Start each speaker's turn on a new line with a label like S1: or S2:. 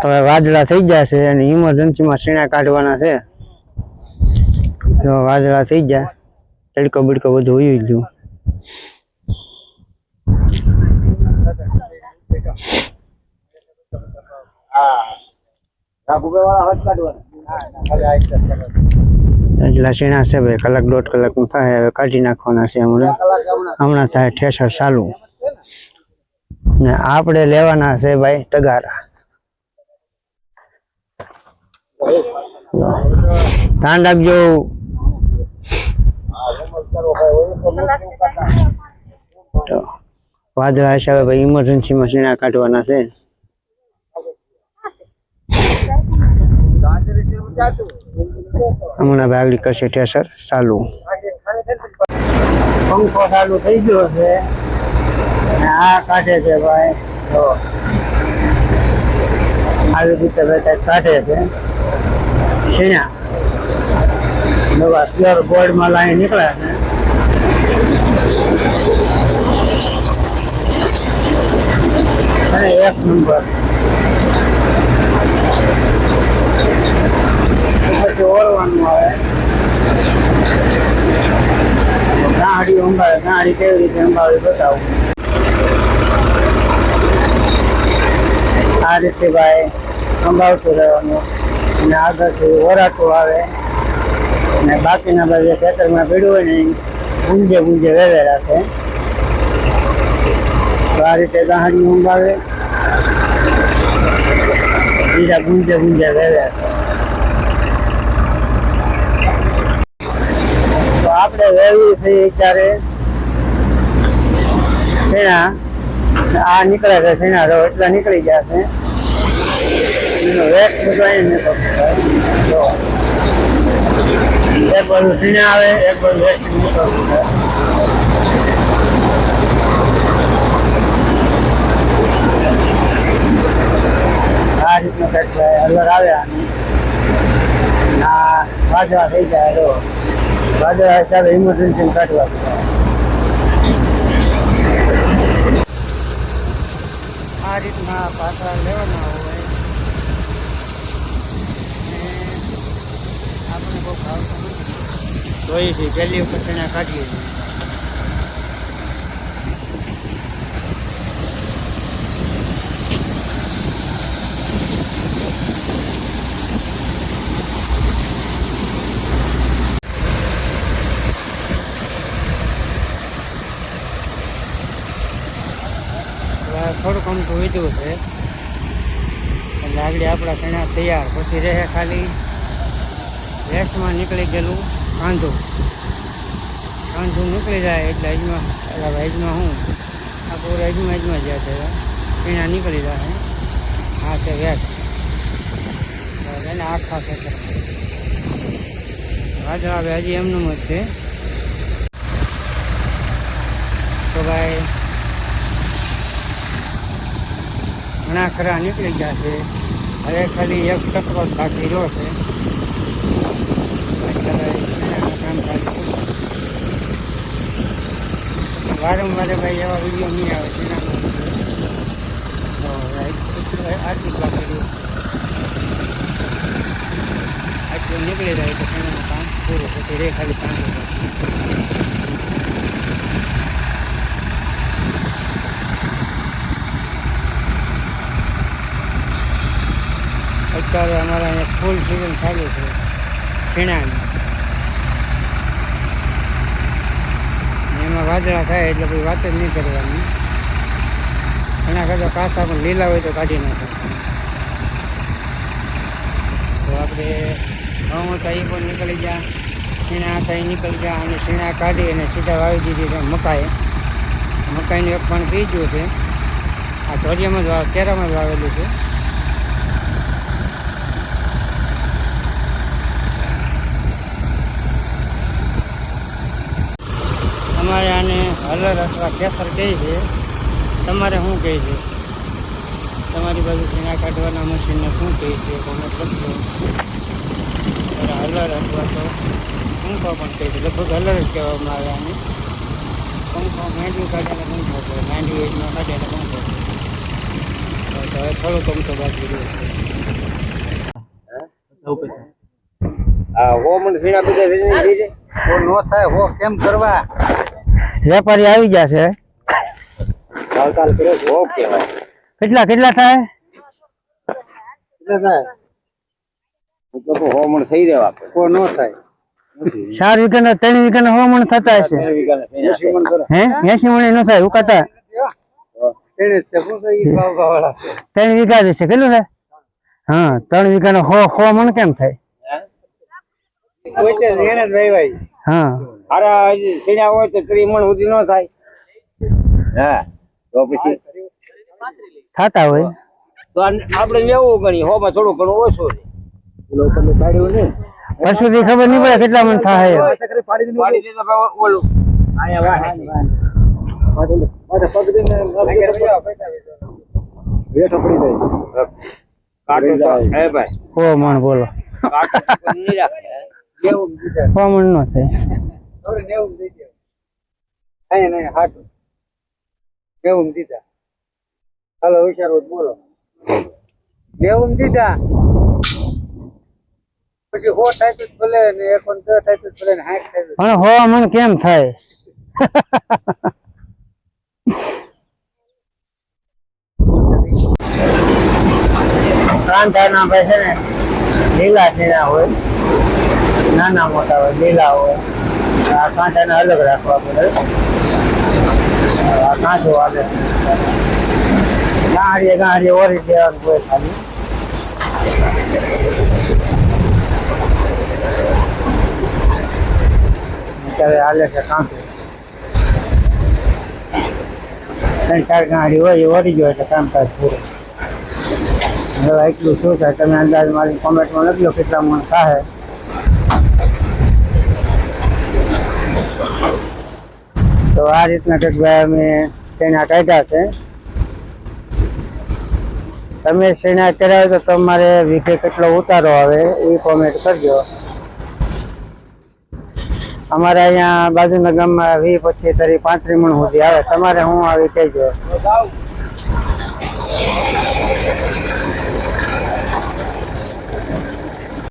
S1: તો વાદળા થઈ ગયા છે અને ઇમરજન્સીમાં સીણા કાઢવાના છે. તો વાદળા થઈ ગયા, તડકો બડકો બધું ઉઈ ગયું. એટલા સીણા છે ભાઈ, કલાક દોઢ કલાકનું થાય. હવે કાઢી નાખવાના છે હમણાં થાય ઠેસર ચાલુ. ને આપણે લેવાના છે ભાઈ તગારા. ધ્યાન રાખજો. વાદળા હશે હવે ભાઈ, ઇમરજન્સીમાં સીણા કાઢવાના છે. હમણાં આગળ કરશે ઠેસર ચાલુ. પંખો ચાલુ થઈ ગયો છે. આ કાઢે છે ભાઈ, તો આવી રીતે બધા કાઢે છે સીણા. નવા પ્યોર ગોલ્ડમાં લાઈન નીકળે છે. અને એક નંબર પછી ઓળવાનું આવે. ગાડી અંબાવે, ગાડી કેવી રીતે અંબાવી બતાવું. આ રીતે ભાઈ અંબાવતું રહેવાનું. અને આગળથી ઓરાટું આવે અને બાકીના બધા ખેતરમાં પીડ્યું હોય ને ગુંજે ગુંજે વેવે રાખે. તો આ રીતે ગાડી અંબાવે, બીજા ગુંજે ગુંજે વેવે. તો આપણે વેવી થઈ ત્યારે સીણા આ નીકળે છે. સીણા તો એટલા નીકળી ગયા છે. એનો વેસ્ટ બધો અહીં નીકળતો. એક બાજુ સીણા આવે, એક બાજુ વેસ્ટ નીકળતું છે. આ રીતનો કંઈક હલર આવ્યા. આ વાદળા થઈ જાય તો વાદળા હિસાબે ઇમરજન્સી કાઢવા. આ રીતના પાછા લેવાના હોય. આપણે બહુ ભાવતા નથી. જોઈએ છીએ પહેલી વખત સીણા કાઢીએ છીએ. થોડુંક આમ તો વીધું છે એટલે આગળ આપણા સીણા તૈયાર. પછી રહે ખાલી વેસ્ટમાં નીકળી ગયેલું કાંધું. કાંધું નીકળી જાય એટલે અજમાં અજમાં હું આ પૂરા અજમાં જ્યાં છે સીણા નીકળી જાય. આ છે વેસ્ટ. એને આખા ખેતર વાદળા હવે હજી એમનું જ છે. તો ભાઈ ઘણા ખરા નીકળી ગયા છે. હવે ખાલી એક ચક્રો બાકી રહ્યો છે. કામ ચાલુ. વારંવાર ભાઈ એવા વિડીયો નહીં આવે તો આટલું બાકી રહ્યું. આટલું નીકળી જાય તો તેનું કામ પૂરું. પછી રે ખાલી કામ. અત્યારે અમારા અહીંયા ફૂલ સિઝન ચાલુ છે સીણાની. એમાં વાદળા થાય એટલે કોઈ વાત જ નહીં કરવાની. એના કરતાં કાસા પણ લીલા હોય તો કાઢી નાખે. તો આપણે ઘઉં હતા એ પણ નીકળી ગયા, સીણા હતા એ નીકળી ગયા. અને સીણા કાઢી અને સીધા વાવી દીધી છે મકાઈ. મકાઈનું એક પણ પી ગયું છે. આ ધોરિયામાં જ કેરામાં જ વાવેલું છે. અમારે આને હલર અથવા કેસર કહે છે. તમારે શું કહે છે? તમારી બાજુ સીણા કાઢવાના મશીનને શું કહે છે? કોમેન્ટ લખજો. હલર અથવા તો પંખો પણ કહે છે. લગભગ હલર જ કહેવામાં આવે આને. પંખો માંડવી કાઢે એટલે પંખો કહે, માંડવી એજમાં કાઢે એટલે પંખો. તો હવે થોડું કમ તો બાકી રહ્યું છે.
S2: હા હો મને સીણા બધા વેચી
S1: હો નો થાય હો કેમ કરવા?
S3: વેપારી આવી ગયા છે.
S2: ચાલ કરે હો કેવાય
S3: કેટલા કેટલા થાય?
S1: કેટલા થાય?
S2: હું તો હો મને થઈ દેવા
S1: હો નો થાય.
S3: 4 વીઘાના 3 વીઘાના 100 મણ થતા હશે. હે 80 મણ નો થાય ઉકાતા.
S1: તેને છે શું કઈ ભાવ વાળા
S3: 3 વીઘા છે કેટલું થાય? હા 3 વીઘાનો 100 મણ કેમ થાય?
S1: કોઈ તે એને જ ભાઈ
S3: હા
S2: અરે સીણા હોય તો 30 મણ સુધી નો થાય. હા તો પછી
S3: થતા હોય
S2: તો આપણે લેવું ગણી હો માં થોડું ઘણું ઓછું લોકોને કાઢ્યું ને
S3: વર્ષોથી ખબર નહીં પડે કેટલા મણ થાય.
S2: પાડી દે તો ઓલું આયા વાહે માથે પગ દઈને વેઠો પડી જાય કાટો હે ભાઈ
S3: 100 મણ બોલો
S2: કાટો નહીં રાખે
S3: 100 મણ નો થાય.
S1: હવે 90 દઈ દે. નહીં નહીં હાટું 90 દીધા. હાલો વિચારો બોલો 90 દીધા. પછી 100 થાય તો ભલે ને 110 થાય તો ભલે ને 60 થાય તો
S3: પણ 100 મણ કેમ થાય? કાંઠાના ભાઈ છે ને લીલા સીણા હોય, નાના મોટા હોય, લીલા હોય. આ કાંઠાને અલગ રાખવા પડે. આ કાંઠો આવે ગાંઠીએ ઓરી દેવાનું હોય ખાલી. અત્યારે હાલે છે કાંઠો 3-4 ગાંઠી હોય એ ઓરી ગયો એટલે કામકાજ પૂરું. હવે એટલું શું થાય તમે અંદાજ મારી કોમેન્ટમાં લખજો કેટલા મણ થાય. તો આ રીતના કંઈક ભાઈ અમે શેણા કાઢ્યા છે. તમે શેણા કરાવો તો તમારે વીઘે કેટલો ઉતારો આવે એ કોમેન્ટ કરજો. અમારે અહીંયા બાજુના ગામમાં 20, 25, 30, 35 મણ સુધી આવે. તમારે હું આવી કહેજો.